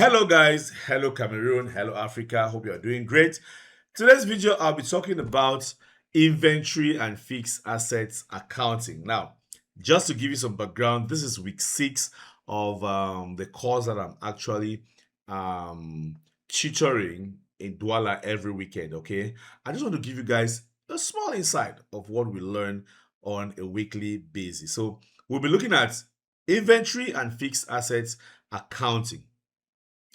Hello guys, hello Cameroon, hello Africa. Hope you are doing great. Today's video I'll be talking about inventory and fixed assets accounting. Now, just to give you some background, this is week 6 of the course that I'm actually um, tutoring in Douala every weekend. Okay, I just want to give you guys a small insight of what we learn on a weekly basis. So we'll be looking at inventory and fixed assets accounting.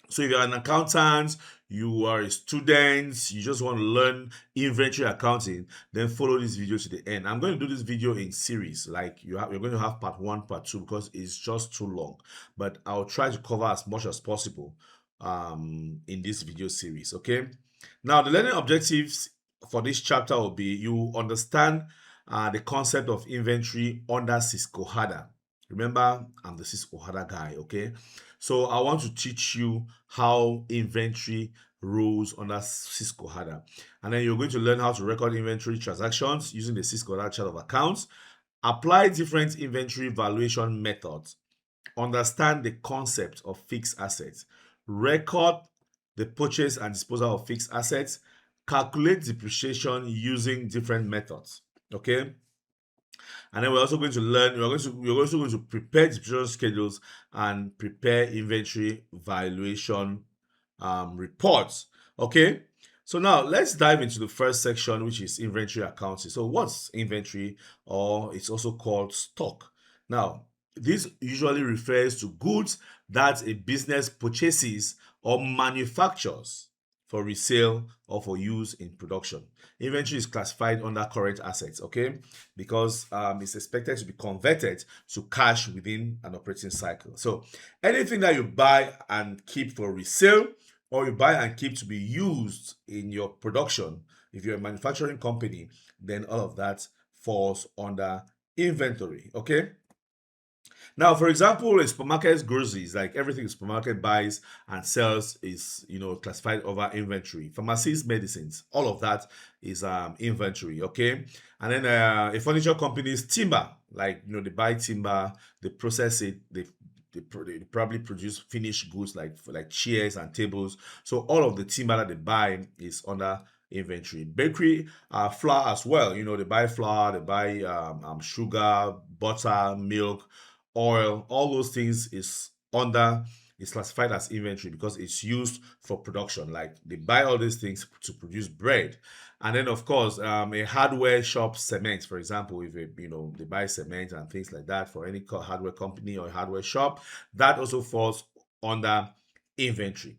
So if you're an accountant, you are a student, you just want to learn inventory accounting, then follow this video to the end. I'm going to do this video in series, like you're going to have part 1, part 2, because it's just too long. But I'll try to cover as much as possible in this video series, okay? Now, the learning objectives for this chapter will be you understand the concept of inventory under Syscohada. Remember, I'm the Syscohada guy, okay? So I want to teach you how inventory rules under Syscohada. And then you're going to learn how to record inventory transactions using the Syscohada chart of accounts, apply different inventory valuation methods, understand the concept of fixed assets, record the purchase and disposal of fixed assets, calculate depreciation using different methods. Okay. And then we're also going to learn, we're also going to prepare depreciation schedules and prepare inventory valuation reports. Okay. So now let's dive into the first section, which is inventory accounting. So what's inventory, or it's also called stock? Now, this usually refers to goods that a business purchases or manufactures for resale or for use in production. Inventory is classified under current assets, okay, because it's expected to be converted to cash within an operating cycle. So anything that you buy and keep for resale, or you buy and keep to be used in your production, if you're a manufacturing company, then all of that falls under inventory, okay? Now, for example, a supermarket's groceries, like everything a supermarket buys and sells, is classified over inventory. Pharmacies, medicines, all of that is inventory. Okay, and then a furniture company's timber, like they buy timber, they process it, they probably produce finished goods like chairs and tables. So all of the timber that they buy is under inventory. Bakery flour as well. They buy flour, they buy sugar, butter, milk, oil, all those things is classified as inventory because it's used for production. Like they buy all these things to produce bread. And then of course a hardware shop, cement, for example, if they buy cement and things like that for any hardware company or hardware shop, that also falls under inventory.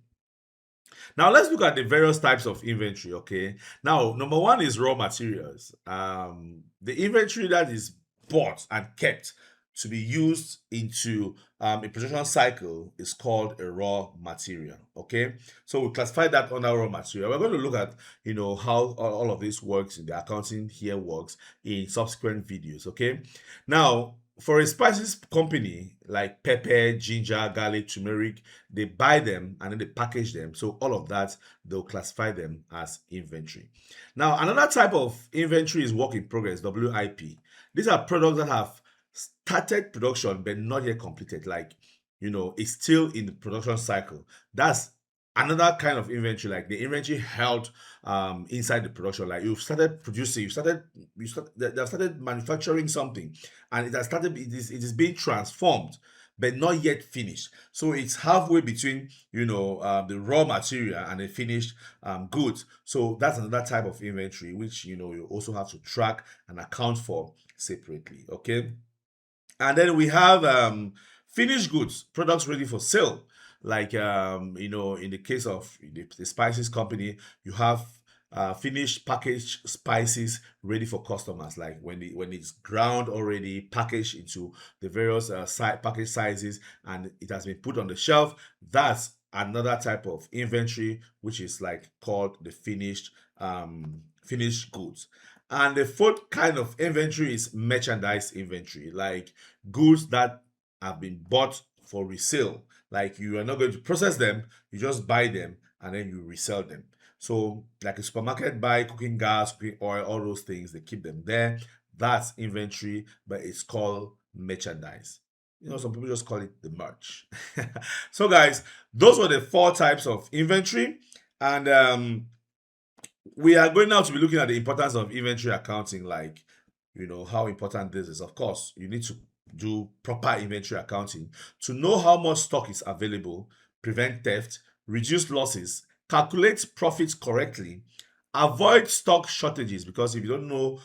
Now let's look at the various types of inventory. Okay, now number one is raw materials. The inventory that is bought and kept to be used into a production cycle is called a raw material. Okay, so we classify that under raw material. We're going to look at how all of this works in the accounting here works in subsequent videos. Okay, now for a spices company like pepper, ginger, garlic, turmeric, they buy them and then they package them. So all of that, they'll classify them as inventory. Now, another type of inventory is work in progress, WIP. These are products that have started production but not yet completed. Like, it's still in the production cycle. That's another kind of inventory, like the inventory held inside the production. Like you've started producing, they've started manufacturing something, and it is being transformed but not yet finished. So it's halfway between the raw material and the finished goods. So that's another type of inventory which you also have to track and account for separately. Okay, and then we have finished goods, products ready for sale. Like in the case of the spices company, you have finished packaged spices ready for customers. Like when it's ground already, packaged into the various package sizes, and it has been put on the shelf. That's another type of inventory, which is like called the finished goods. And the fourth kind of inventory is merchandise inventory, like goods that have been bought for resale. Like you are not going to process them, you just buy them and then you resell them. So, like a supermarket buy cooking gas, cooking oil, all those things, they keep them there. That's inventory, but it's called merchandise. Some people just call it the merch. So, guys, those were the 4 types of inventory. And we are going now to be looking at the importance of inventory accounting, like, how important this is. Of course, you need to do proper inventory accounting to know how much stock is available, prevent theft, reduce losses, calculate profits correctly, avoid stock shortages, because if you don't know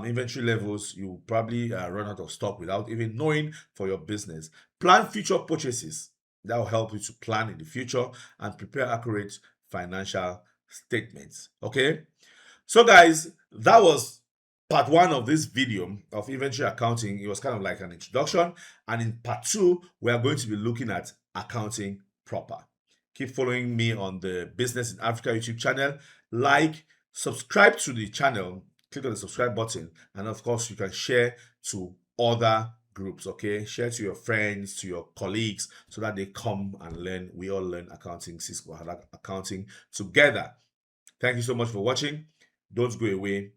inventory levels, you probably run out of stock without even knowing for your business. Plan future purchases. That will help you to plan in the future and prepare accurate financial statements. Okay, so guys, that was part 1 of this video of inventory accounting. It was kind of like an introduction, and in part 2 we are going to be looking at accounting proper. Keep following me on the Business in Africa YouTube channel. Like, subscribe to the channel, click on the subscribe button, and of course you can share to other groups. Okay, share to your friends, to your colleagues, so that they come and learn. We all learn accounting, Syscohada accounting together. Thank you so much for watching. Don't go away.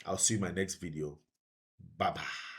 I'll see you in my next video. Bye bye.